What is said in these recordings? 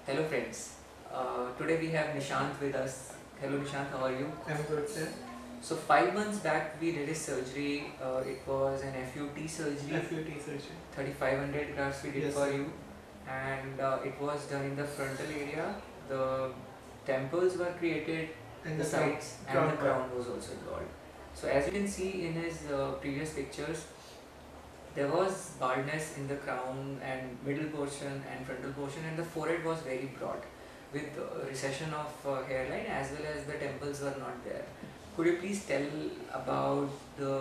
Hello friends. Today we have Nishant with us. Hello Nishant, how are you? I'm good, sir. So 5 months back we did a surgery. It was an FUT surgery. FUT surgery. 3500 grafts we did Yes, for sir. you, and it was done in the frontal area. The temples were created, And the the sides, and crown the part. crown was also involved. So as you can see in his previous pictures, there was baldness in the crown and middle portion and frontal portion, and the forehead was very broad with recession of hairline, as well as the temples were not there. Could you please tell about the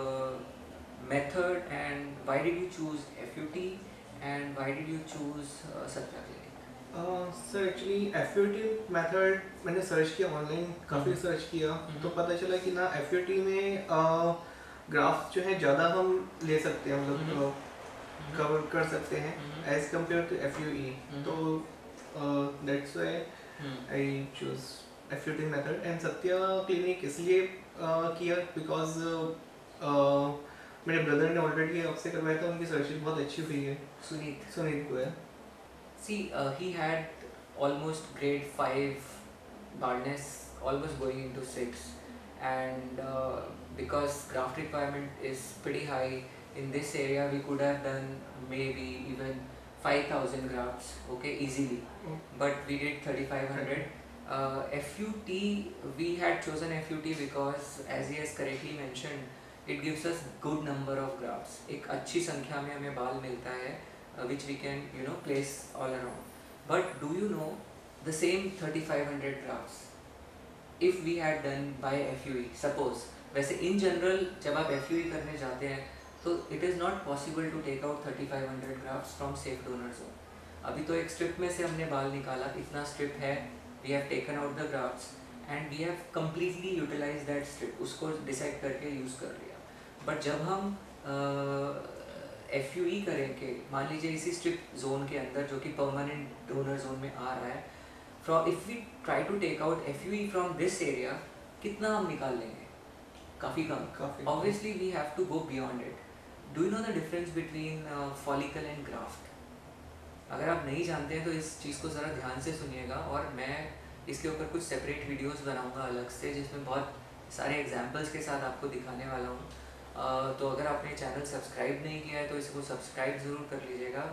method and why did you choose FUT and why did you choose Satya Clinic? Sir actually FUT method मैंने search किया online, काफ़ी search किया तो पता चला कि ना FUT में ग्राफ्स जो है ज़्यादा हम ले सकते हैं, हम लोग कवर कर सकते हैं एज कम्पेयर टू FUE. तो that's why I choose FUT method. And Satya clinic इसलिए किया बिकॉज मेरे ब्रदर ने ऑलरेडी आपसे करवाया था, उनकी सर्जरी बहुत अच्छी हुई है. सुनीत को है. See, he had almost grade 5 baldness, almost going into 6, and because graft requirement is pretty high in this area, we could have done maybe even 5,000 grafts, okay, easily. But we did 3,500. FUT, we had chosen FUT because, as he has correctly mentioned, it gives us good number of grafts. एक अच्छी संख्या में हमें बाल मिलता है, which we can place all around. But do you know the same 3,500 grafts if we had done by FUE? Suppose वैसे in general जब आप FUE करने जाते हैं तो it is not possible to take out 3,500 grafts from safe donor zone. अभी तो एक strip में से हमने बाल निकाला, इतना strip है, we have taken out the grafts and we have completely utilized that strip, उसको decide करके use कर लिया. But जब हम FUE करेंगे, मान लीजिए इसी स्ट्रिप जोन के अंदर जो कि परमानेंट डोनर जोन में आ रहा है, from if we try to take out FUE from this area, कितना हम निकाल लेंगे? काफ़ी कम. Obviously we have to go beyond it. Do you know the difference between follicle and graft? अगर आप नहीं जानते हैं तो इस चीज़ को ज़रा ध्यान से सुनिएगा, और मैं इसके ऊपर कुछ सेपरेट वीडियोज़ बनाऊँगा अलग से, जिसमें बहुत सारे एग्जाम्पल्स के साथ आपको दिखाने वाला हूँ. तो अगर आपने चैनल सब्सक्राइब नहीं किया है तो इसको सब्सक्राइब ज़रूर कर लीजिएगा.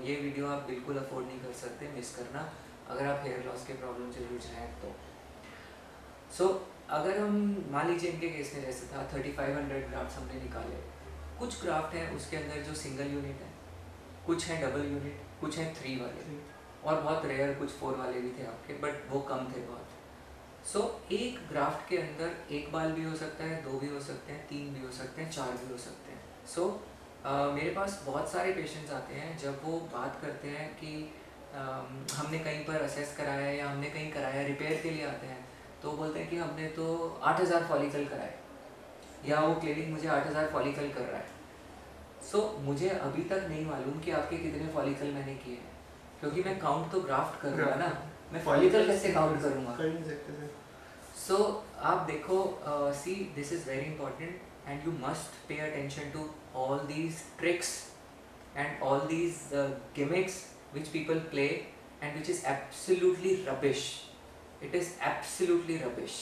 ये वीडियो आप बिल्कुल अफोर्ड नहीं कर सकते मिस करना, अगर आप हेयर लॉस के प्रॉब्लम से जूझ रहे हैं तो. सो अगर हम मान लीजिए इनके केस में जैसे था 3,500 ग्राफ्ट हमने निकाले. कुछ ग्राफ्ट हैं उसके अंदर जो सिंगल यूनिट है, कुछ हैं डबल यूनिट, कुछ हैं 3 वाले, और बहुत रेयर कुछ 4 वाले भी थे आपके, बट वो कम थे बहुत. सो एक ग्राफ्ट के अंदर एक बाल भी हो सकता है, 2 भी हो सकते हैं, 3 भी हो सकते हैं, 4 भी हो सकते हैं. सो मेरे पास बहुत सारे पेशेंट्स आते हैं, जब वो बात करते हैं कि हमने कहीं पर असेस कराया या हमने कहीं कराया, रिपेयर के लिए आते हैं, तो बोलते हैं कि हमने तो 8,000 फॉलिकल कराए, या वो क्लिनिक मुझे 8,000 फॉलिकल कर रहा है. सो मुझे अभी तक नहीं मालूम कि आपके कितने फॉलिकल मैंने किए हैं, क्योंकि मैं काउंट तो ग्राफ्ट कर रहा ना, मैं फॉलिकल कैसे काउंट करूँगा? कर नहीं सकते सर. सो आप देखो, see this is very important and you must pay attention to all these tricks and all these gimmicks which people play and which is absolutely rubbish. It is absolutely rubbish.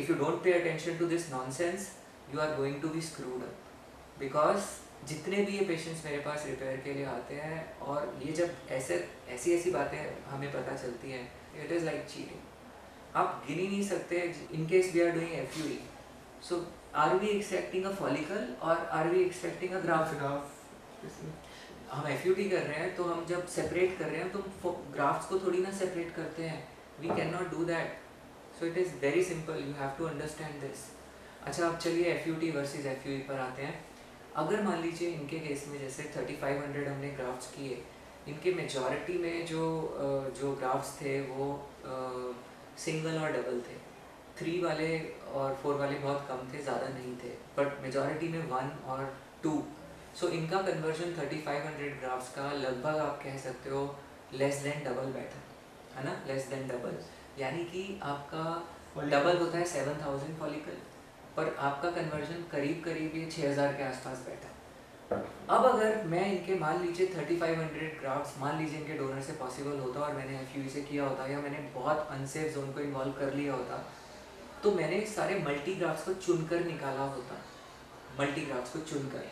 If you don't pay attention to this nonsense, you are going to be screwed up. Because जितने भी ये patients मेरे पास repair के लिए आते हैं, और ये जब ऐसी बातें हमें पता चलती हैं, इट इज़ लाइक चीटिंग. आप गिन ही नहीं सकते. In case we are doing FUE, so are we expecting a follicle और are we expecting a graft? हम FUT कर रहे हैं तो हम जब सेपरेट कर रहे हैं तो ग्राफ्ट्स को थोड़ी ना सेपरेट करते हैं. We can not do that. So it is very simple, you have to understand this. अच्छा, अब चलिए FUT वर्सेस FUE पर आते हैं. अगर मान लीजिए इनके केस में जैसे 3,500 हमने ग्राफ्ट्स किए, इनके मेजॉरिटी में जो ग्राफ्ट्स थे वो सिंगल और डबल थे. 3 वाले और 4 वाले बहुत कम थे, ज़्यादा नहीं थे, बट मेजॉरिटी में 1 और 2. सो इनका कन्वर्जन 3,500 ग्राफ्ट्स का लगभग आप कह सकते हो लेस देन डबल बैठा है ना, लेस देन डबल. यानी कि आपका डबल होता है 7,000 फॉलिकल, पर आपका कन्वर्जन करीब ये 6,000 के आसपास बैठा. अब अगर मैं इनके मान लीजिए 3500 ग्राफ्ट्स मान लीजिए इनके डोनर से पॉसिबल होता और मैंने एफ से किया होता या मैंने बहुत अनसेफ जोन को इन्वॉल्व कर लिया होता, तो मैंने सारे मल्टी ग्राफ्स को चुनकर निकाला होता, मल्टी ग्राफ्स को चुनकर।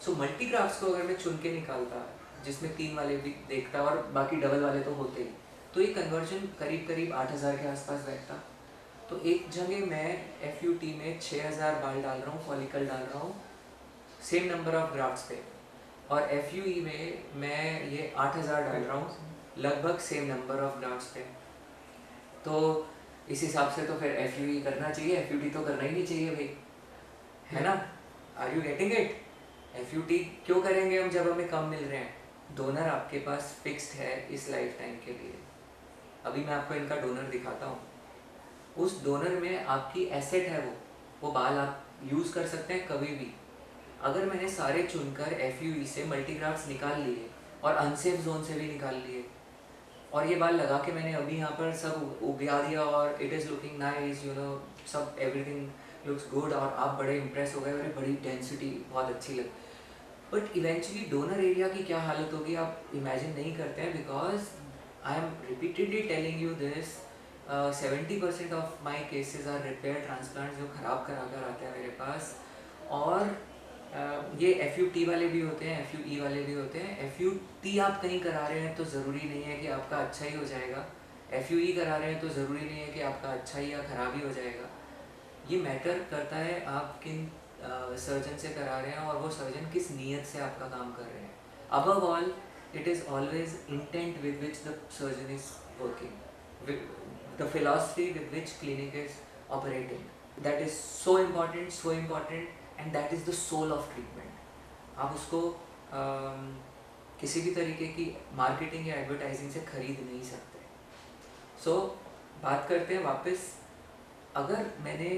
सो मल्टी ग्राफ्स को अगर मैं चुन के निकालता जिसमें 3 वाले भी देखता और बाकी डबल वाले तो होते ही, तो ये कन्वर्जन करीब करीब 8000 के आसपास बैठता। तो एक जगह मैं एफ में 6000 बाल डाल रहा हूँ, फॉलिकल डाल रहा हूँ सेम नंबर ऑफ ग्राफ्ट्स पे, और एफ में मैं ये 8000 डाल रहा हूँ लगभग सेम नंबर ऑफ ग्राफ्ट्स पे। तो इस हिसाब से तो फिर एफ करना चाहिए, एफ तो करना ही नहीं चाहिए भाई, है ना? Are you getting it? F क्यों करेंगे हम जब हमें कम मिल रहे हैं? डोनर आपके पास फिक्स्ड है इस लाइफ टाइम के लिए। अभी मैं आपको इनका डोनर दिखाता हूँ। उस डोनर में आपकी एसेट है, वो बाल आप यूज़ कर सकते हैं कभी भी। अगर मैंने सारे चुनकर एफ से मल्टीग्राफ्स निकाल लिए और अनसेफ जोन से भी निकाल लिए, और ये बाल लगा के मैंने अभी यहाँ पर सब उगा दिया और it is looking nice, you know, सब एवरीथिंग लुक्स गुड, और आप बड़े इंप्रेस हो गए, अरे बड़ी डेंसिटी बहुत अच्छी लगी, बट इवेंचुअली डोनर एरिया की क्या हालत होगी आप इमेजिन नहीं करते हैं। Because I am repeatedly telling you this, 70% of my cases are repair transplant जो ख़राब करा कर आते हैं मेरे पास। और ये एफ वाले भी होते हैं, एफ वाले भी होते हैं। एफ आप कहीं करा रहे हैं तो ज़रूरी नहीं है कि आपका अच्छा ही हो जाएगा, एफ करा रहे हैं तो ज़रूरी नहीं है कि आपका अच्छा ही या ख़राब ही हो जाएगा। ये मैटर करता है आप किन सर्जन से करा रहे हैं और वो सर्जन किस नीयत से आपका काम कर रहे हैं। Above all it is always intent with which the surgeon is working, the philosophy with which clinic is operating, that is so important and that is the soul of treatment. आप उसको किसी भी तरीके की मार्केटिंग या advertising से खरीद नहीं सकते। सो बात करते हैं वापस, अगर मैंने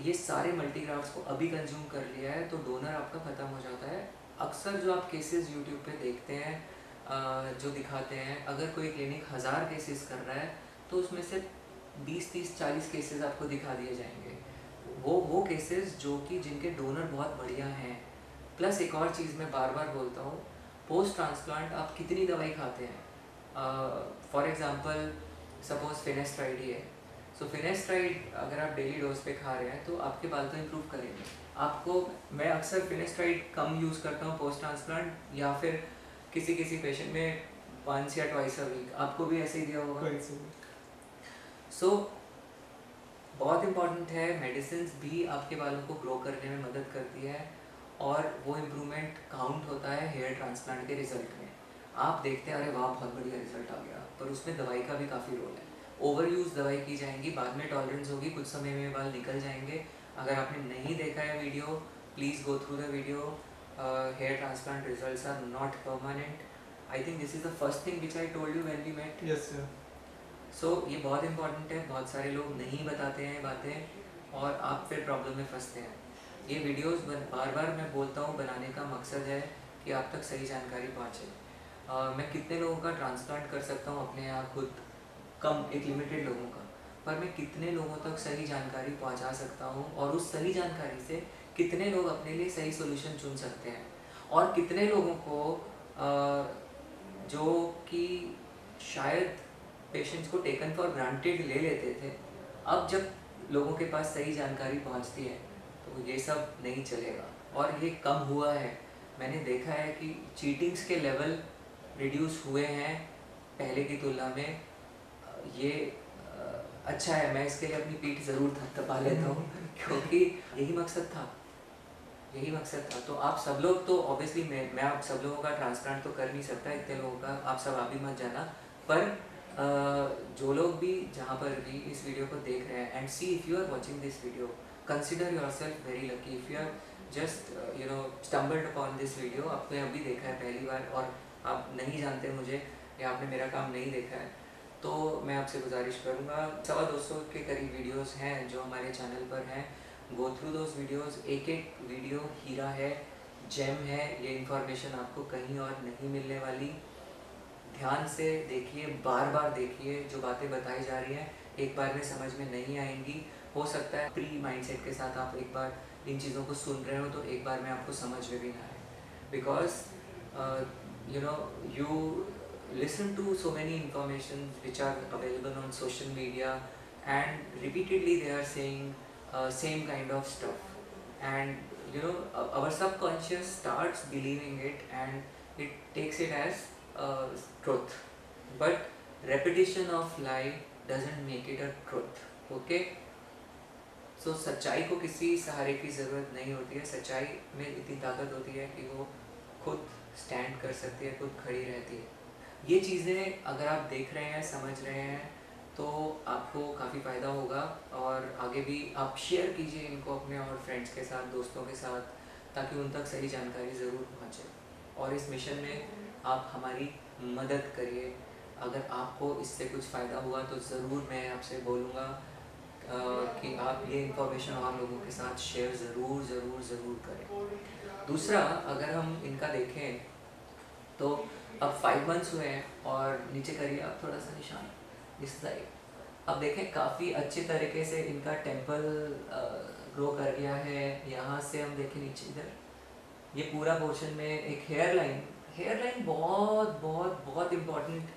ये सारे मल्टीग्राफ्स को अभी कंज्यूम कर लिया है तो डोनर आपका ख़त्म हो जाता है। अक्सर जो आप केसेस यूट्यूब पे देखते हैं, जो दिखाते हैं, अगर कोई क्लिनिक 1000 केसेस कर रहा है तो उसमें से 20, 30, 40 केसेस आपको दिखा दिए जाएंगे, वो केसेस जो कि जिनके डोनर बहुत बढ़िया हैं। प्लस एक और चीज़ मैं बार बार बोलता हूँ, पोस्ट ट्रांसप्लांट आप कितनी दवाई खाते हैं। फॉर एग्ज़ाम्पल सपोज फिनेस्ट्राइड ही है, सो फिनेस्ट्राइड अगर आप डेली डोज पे खा रहे हैं तो आपके बाल तो इम्प्रूव करेंगे आपको। मैं अक्सर फिनेस्ट्राइड कम यूज़ करता हूँ पोस्ट ट्रांसप्लांट, या फिर किसी किसी पेशेंट में वंस या ट्वाइस अ वीक, आपको भी ऐसे ही दिया होगा। सो बहुत इम्पॉर्टेंट है, मेडिसिन भी आपके बालों को ग्रो करने में मदद करती है, और वो इम्प्रूवमेंट काउंट होता है हेयर ट्रांसप्लांट के रिजल्ट में। आप देखते हैं अरे वाह बहुत बढ़िया रिजल्ट आ गया, पर उसमें दवाई का भी काफ़ी रोल है। ओवर यूज़ दवाई की जाएंगी, बाद में टॉलरेंस होगी, कुछ समय में बाल निकल जाएंगे। अगर आपने नहीं देखा है video, please go through the video. Hair transplant results are not permanent. I think this is the first thing which I told you when we met. Yes sir. So ये बहुत इंपॉर्टेंट है, बहुत सारे लोग नहीं बताते हैं बातें और आप फिर प्रॉब्लम में फंसते हैं। ये वीडियोस बार बार मैं बोलता हूँ बनाने का मकसद है कि आप तक सही जानकारी पहुँचे। मैं कितने लोगों का ट्रांसप्लांट कर सकता हूँ अपने यहाँ खुद, कम, एक लिमिटेड लोगों का, पर मैं कितने लोगों तक सही जानकारी पहुँचा सकता हूँ, और उस सही जानकारी से कितने लोग अपने लिए सही सोल्यूशन चुन सकते हैं, और कितने लोगों को जो कि शायद पेशेंट्स को टेकन फॉर ग्रांटेड ले लेते थे, अब जब लोगों के पास सही जानकारी पहुंचती है तो ये सब नहीं चलेगा, और ये कम हुआ है। मैंने देखा है कि चीटिंग्स के लेवल रिड्यूस हुए हैं पहले की तुलना में। ये अच्छा है, मैं इसके लिए अपनी पीठ ज़रूर थपथपा लेता हूँ क्योंकि यही मकसद था, यही मकसद था। तो आप सब लोग तो ऑब्वियसली मैं आप सब लोगों का ट्रांसप्लांट तो कर नहीं सकता, इतने लोगों का आप सब आप ही मत जाना, पर जो लोग भी जहाँ पर भी इस वीडियो को देख रहे हैं, and see if you are watching this video, consider yourself very lucky if you are just stumbled upon this video. आपने अभी देखा है पहली बार और आप नहीं जानते मुझे, या आपने मेरा काम नहीं देखा है, तो मैं आपसे गुजारिश करूँगा, 250 के करीब वीडियोस हैं जो हमारे चैनल पर हैं, गो थ्रू दोज वीडियोस। एक एक वीडियो हीरा है, जेम है, ये इन्फॉर्मेशन आपको कहीं और नहीं मिलने वाली। ध्यान से देखिए, बार बार देखिए, जो बातें बताई जा रही हैं एक बार में समझ में नहीं आएंगी। हो सकता है प्री माइंडसेट के साथ आप एक बार इन चीज़ों को सुन रहे हो तो एक बार में आपको समझ में भी ना आए। because you know, you listen to so many information which are available on social media, and repeatedly they are saying same kind of stuff, and you know, our subconscious starts believing it, and it takes it as truth. But repetition of lie doesn't make it a truth. Okay, सो सच्चाई को किसी सहारे की ज़रूरत नहीं होती है. सच्चाई में इतनी ताकत होती है कि वो खुद स्टैंड कर सकती है, खुद खड़ी रहती है. ये चीज़ें अगर आप देख रहे हैं, समझ रहे हैं, तो आपको काफ़ी फ़ायदा होगा, और आगे भी आप शेयर कीजिए इनको अपने और फ्रेंड्स के साथ, दोस्तों के साथ, ताकि उन तक सही जानकारी ज़रूर पहुँचे. और इस मिशन में आप हमारी मदद करिए. अगर आपको इससे कुछ फ़ायदा हुआ तो ज़रूर मैं आपसे बोलूँगा कि आप ये इन्फॉर्मेशन और लोगों के साथ शेयर ज़रूर ज़रूर ज़रूर करें. दूसरा, अगर हम इनका देखें तो अब 5 मंथ्स हुए हैं, और नीचे करिए आप थोड़ा सा निशान इस साइड. अब देखें काफ़ी अच्छे तरीके से इनका टेम्पल ग्रो कर गया है. यहाँ से हम देखें नीचे इधर, ये पूरा पोर्शन में एक हेयर लाइन बहुत बहुत बहुत इम्पोर्टेंट.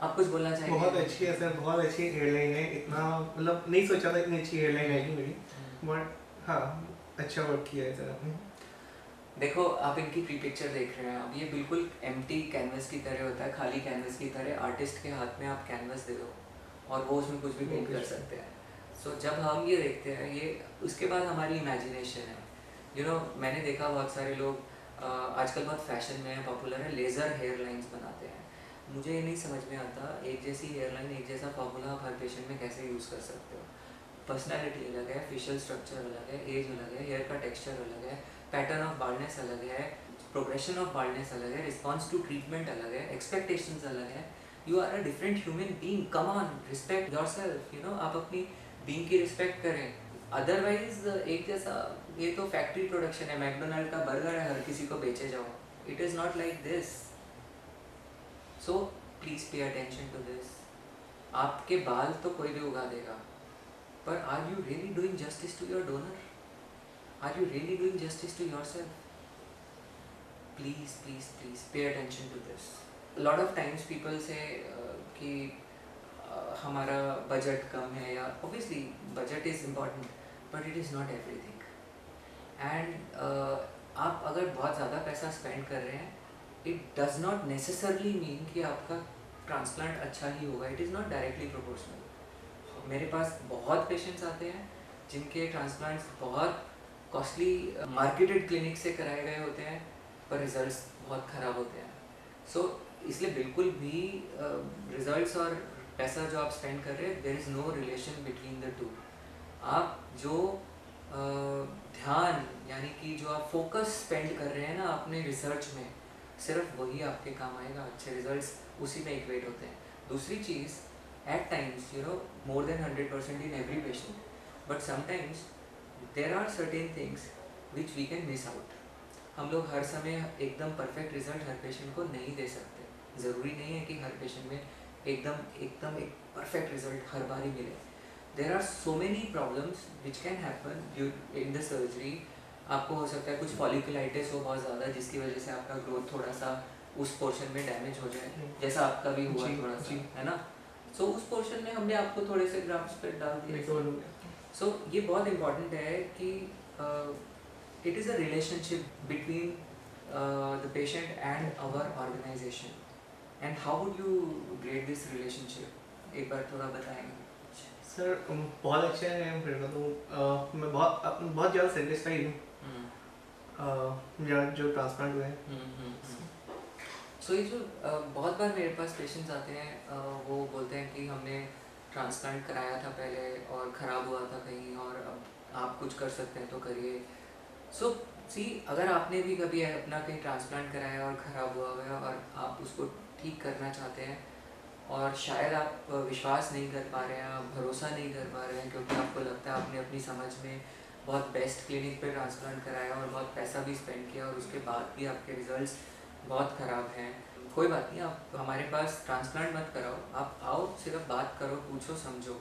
आप कुछ बोलना चाहेंगे? बहुत अच्छी है सर, बहुत अच्छी हेयरलाइन है. इतना मतलब नहीं सोचा था इतनी अच्छी हेयरलाइन आएगी मेरी, बट हाँ, अच्छा वर्क किया है सर आपने. देखो, आप इनकी प्री पिक्चर देख रहे हैं. अब ये बिल्कुल एम्प्टी कैनवस की तरह होता है, खाली कैनवस की तरह. आर्टिस्ट के हाथ में आप कैनवस दे दो और वो उसमें कुछ भी पेंट कर सकते हैं. सो जब हम ये देखते हैं, ये उसके बाद हमारी इमेजिनेशन है. यू नो, मैंने देखा बहुत सारे लोग आजकल बहुत फैशन में है, पॉपुलर है, लेज़र हेयर लाइन्स बनाते हैं. मुझे ये नहीं समझ में आता, एक जैसी हेयरलाइन, एक जैसा फॉर्मूला आप हर पेशेंट में कैसे यूज़ कर सकते हो. पर्सनैलिटी अलग है, फेशियल स्ट्रक्चर अलग है, एज अलग है, हेयर का टेक्सचर अलग है, पैटर्न ऑफ बाल्डनेस अलग है, प्रोग्रेशन ऑफ बाल्डनेस अलग है, रिस्पॉन्स टू ट्रीटमेंट अलग है, एक्सपेक्टेशंस अलग है. You are a different human being. Come on, respect yourself. You know, आप अपनी बीइंग की रिस्पेक्ट करें. अदरवाइज एक जैसा, ये तो फैक्ट्री प्रोडक्शन है, मैकडोनल्ड का बर्गर है, हर किसी को बेचे जाओ. It is not like this. So please pay attention to this. आपके बाल तो कोई भी उगा देगा, पर are you really doing justice to your donor? Are you really doing justice to yourself? Please please please pay attention to this. Lot of times people say कि हमारा बजट कम है, या obviously budget is important, but it is not everything. And आप अगर बहुत ज़्यादा पैसा स्पेंड कर रहे हैं, it does not necessarily mean कि आपका ट्रांसप्लांट अच्छा ही होगा. It is not directly proportional. मेरे पास बहुत पेशेंट्स आते हैं जिनके ट्रांसप्लांट्स बहुत कॉस्टली मार्केटेड क्लिनिक से कराए गए होते हैं, पर रिजल्ट्स बहुत ख़राब होते हैं. सो इसलिए बिल्कुल भी रिजल्ट्स और पैसा जो आप स्पेंड कर रहे हैं, there is no relation between the two. आप जो ध्यान, यानी कि जो आप फोकस स्पेंड कर रहे हैं ना अपने रिसर्च में, सिर्फ वही आपके काम आएगा. अच्छे रिजल्ट्स उसी में इक्वेट होते हैं. दूसरी चीज़, at times, you know, more than 100% in every patient, but sometimes there are certain things which we can miss out. हम लोग हर समय एकदम परफेक्ट रिजल्ट हर पेशेंट को नहीं दे सकते. ज़रूरी नहीं है कि हर पेशेंट में एकदम एक परफेक्ट रिजल्ट हर बार ही मिले. There are so many problems which can happen in the surgery. आपको हो सकता है कुछ फॉलिकुलाइटिस हो बहुत ज़्यादा, जिसकी वजह से आपका ग्रोथ थोड़ा सा उस पोर्शन में डैमेज हो जाए, जैसा आपका भी हुआ थोड़ा सा, है ना. सो उस पोर्शन में हमने आपको थोड़े से ग्राफ्स पे डाल दिए. सो ये बहुत इम्पॉर्टेंट है कि it is a relationship between the patient and our organisation. And how would you grade this relationship? एक बार थोड़ा बताएंगे. सर बहुत अच्छा है मेरे को तो. मैं बहुत ज़्यादा सेटिस्फाइड हूँ मेरा जो ट्रांसप्लांट हुआ है. सो ये जो बहुत बार मेरे पास पेशेंट्स आते हैं, वो बोलते हैं कि हमने ट्रांसप्लांट कराया था पहले और ख़राब हुआ था कहीं, और अब आप कुछ कर सकते हैं तो करिए. सो सी, अगर आपने भी कभी अपना कहीं ट्रांसप्लांट कराया और ख़राब हुआ है और आप उसको ठीक करना चाहते हैं, और शायद आप विश्वास नहीं कर पा रहे हैं, आप भरोसा नहीं कर पा रहे हैं, क्योंकि आपको लगता है आपने अपनी समझ में बहुत बेस्ट क्लिनिक पे ट्रांसप्लांट कराया और बहुत पैसा भी स्पेंड किया, और उसके बाद भी आपके रिजल्ट्स बहुत ख़राब हैं. कोई बात नहीं, आप हमारे पास ट्रांसप्लांट मत कराओ, आप आओ, सिर्फ बात करो, पूछो, समझो,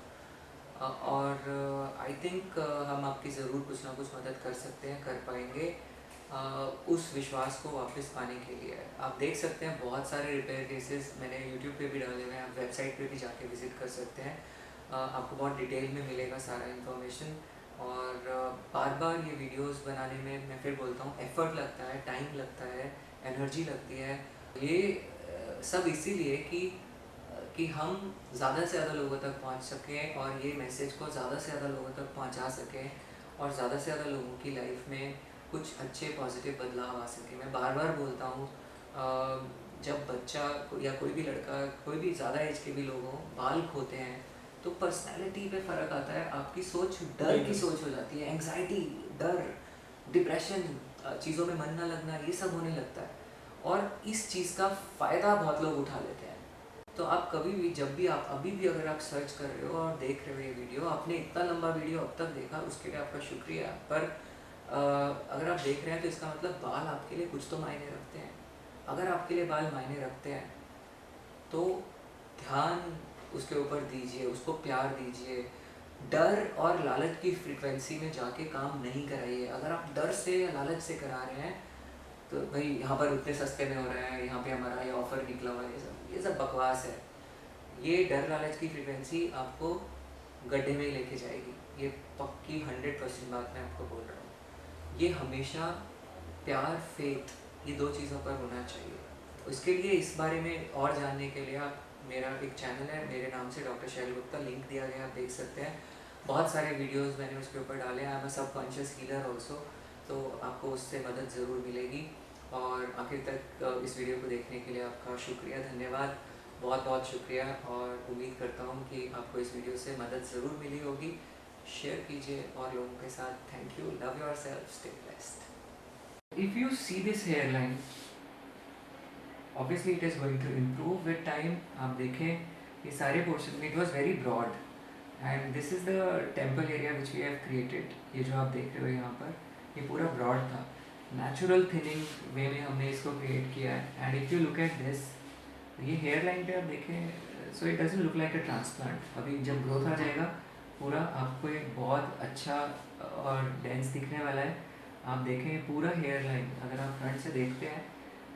और आई थिंक हम आपकी ज़रूर कुछ ना कुछ मदद कर सकते हैं, कर पाएंगे. उस विश्वास को वापस पाने के लिए है। आप देख सकते हैं बहुत सारे रिपेयर केसेस मैंने यूट्यूब पे भी डाले हुए हैं, आप वेबसाइट पे भी जाके विज़िट कर सकते हैं। आपको बहुत डिटेल में मिलेगा सारा इन्फॉर्मेशन। और बार बार ये वीडियोस बनाने में मैं फिर बोलता हूँ एफ़र्ट लगता है, टाइम लगता है, एनर्जी लगती है। ये सब इसीलिए कि हम ज़्यादा से ज़्यादा लोगों तक पहुँच सकें और ये मैसेज को ज़्यादा से ज़्यादा लोगों तक पहुँचा सकें और ज़्यादा से ज़्यादा लोगों की लाइफ में कुछ अच्छे पॉजिटिव बदलाव आ सके। मैं बार बार बोलता हूँ, जब बच्चा या कोई भी लड़का, कोई भी ज़्यादा एज के भी लोग हों, बाल खोते हैं तो पर्सनैलिटी पे फ़र्क आता है। आपकी सोच डर की सोच हो जाती है, एंग्जाइटी, डर, डिप्रेशन, चीज़ों में मन ना लगना, ये सब होने लगता है। और इस चीज़ का फ़ायदा बहुत लोग उठा लेते हैं। तो आप कभी भी, जब भी आप, अभी भी अगर आप सर्च कर रहे हो और देख रहे हो ये वीडियो, आपने इतना लंबा वीडियो अब तक देखा, उसके लिए आपका शुक्रिया। पर अगर आप देख रहे हैं तो इसका मतलब बाल आपके लिए कुछ तो मायने रखते हैं। अगर आपके लिए बाल मायने रखते हैं तो ध्यान उसके ऊपर दीजिए, उसको प्यार दीजिए। डर और लालच की फ्रीक्वेंसी में जाके काम नहीं कराइए। अगर आप डर से या लालच से करा रहे हैं तो भाई यहाँ पर इतने सस्ते में हो रहा है, यहाँ पे हमारा ये ऑफ़र निकला हुआ है, ये सब बकवास है। ये डर लालच की फ्रीक्वेंसी आपको गड्ढे में ही लेके जाएगी। ये पक्की 100% बात मैं आपको बोल रहा हूँ। ये हमेशा प्यार, फेथ, ये दो चीज़ों पर होना चाहिए। उसके लिए, इस बारे में और जानने के लिए आप, मेरा एक चैनल है मेरे नाम से, डॉक्टर शैल गुप्ता, लिंक दिया गया, आप देख सकते हैं। बहुत सारे वीडियोस मैंने उसके ऊपर डाले हैं। I am a subconscious healer also, तो आपको उससे मदद ज़रूर मिलेगी। और आखिर तक इस वीडियो को देखने के लिए आपका शुक्रिया, धन्यवाद, बहुत बहुत शुक्रिया। और उम्मीद करता हूँ कि आपको इस वीडियो से मदद ज़रूर मिली होगी। शेयर कीजिए और लोगों के साथ। Thank you, love yourself, stay blessed. If you see this hairline, obviously it is going to improve with time. आप देखें ये सारे portion, it was very broad and this is the temple area which we have created. ये जो आप देख रहे हो यहाँ पर, ये पूरा ब्रॉड था। नेचुरल थिनिंग वे में हमने इसको क्रिएट किया है। And if you look at this, ये हेयर लाइन पे आप देखें, so it doesn't look like a transplant. अभी जब ग्रोथ आ जाएगा पूरा, आपको एक बहुत अच्छा और डेंस दिखने वाला है। आप देखें पूरा हेयर लाइन, अगर आप फ्रंट से देखते हैं,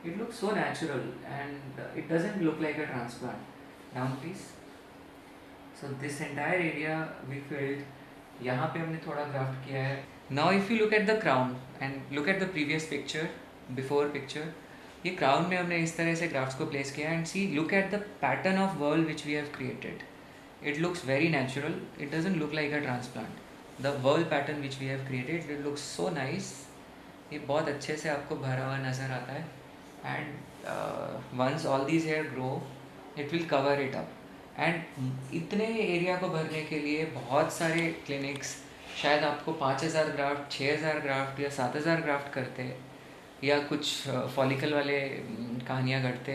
it looks so natural and it doesn't look like a transplant. Down please. So this entire area we filled. यहाँ पे हमने थोड़ा ग्राफ्ट किया है। Now if you look at the crown and look at the previous picture, before picture, ये crown में हमने इस तरह से ग्राफ्ट्स को प्लेस किया and see, look at the pattern of whirl which we have created. It looks very natural. It doesn't look like a transplant. The whirl pattern which we have created, it looks so nice. ये बहुत अच्छे से आपको भरा हुआ नज़र आता है। And once all these hair grow, it will cover it up. And इतने एरिया को भरने के लिए बहुत सारे क्लिनिक्स शायद आपको 5000 ग्राफ्ट, 6000 ग्राफ्ट या 7000 ग्राफ्ट करते, या कुछ फॉलिकल वाले कहानियाँ करते।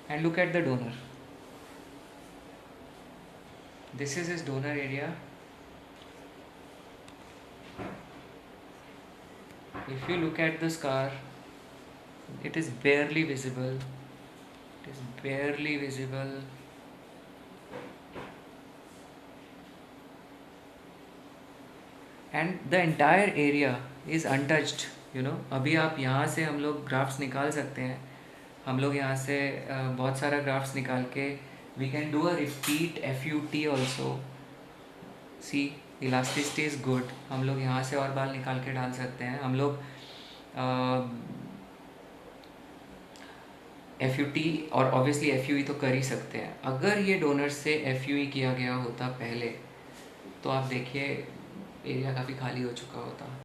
And look at the donor, this is his donor area. If you look at the scar, it is barely visible. It is barely visible. And the entire area is untouched. You know, अभी आप यहाँ से, हम लोग graphs निकाल सकते हैं। हम लोग यहाँ से बहुत सारा ग्राफ्स निकाल के we can do a repeat FUT also. See, elasticity is good. हम लोग यहाँ से और बाल निकाल के डाल सकते हैं। हम लोग FUT और ऑब्वियसली FUE तो कर ही सकते हैं। अगर ये डोनर से FUE किया गया होता पहले, तो आप देखिए एरिया काफ़ी खाली हो चुका होता।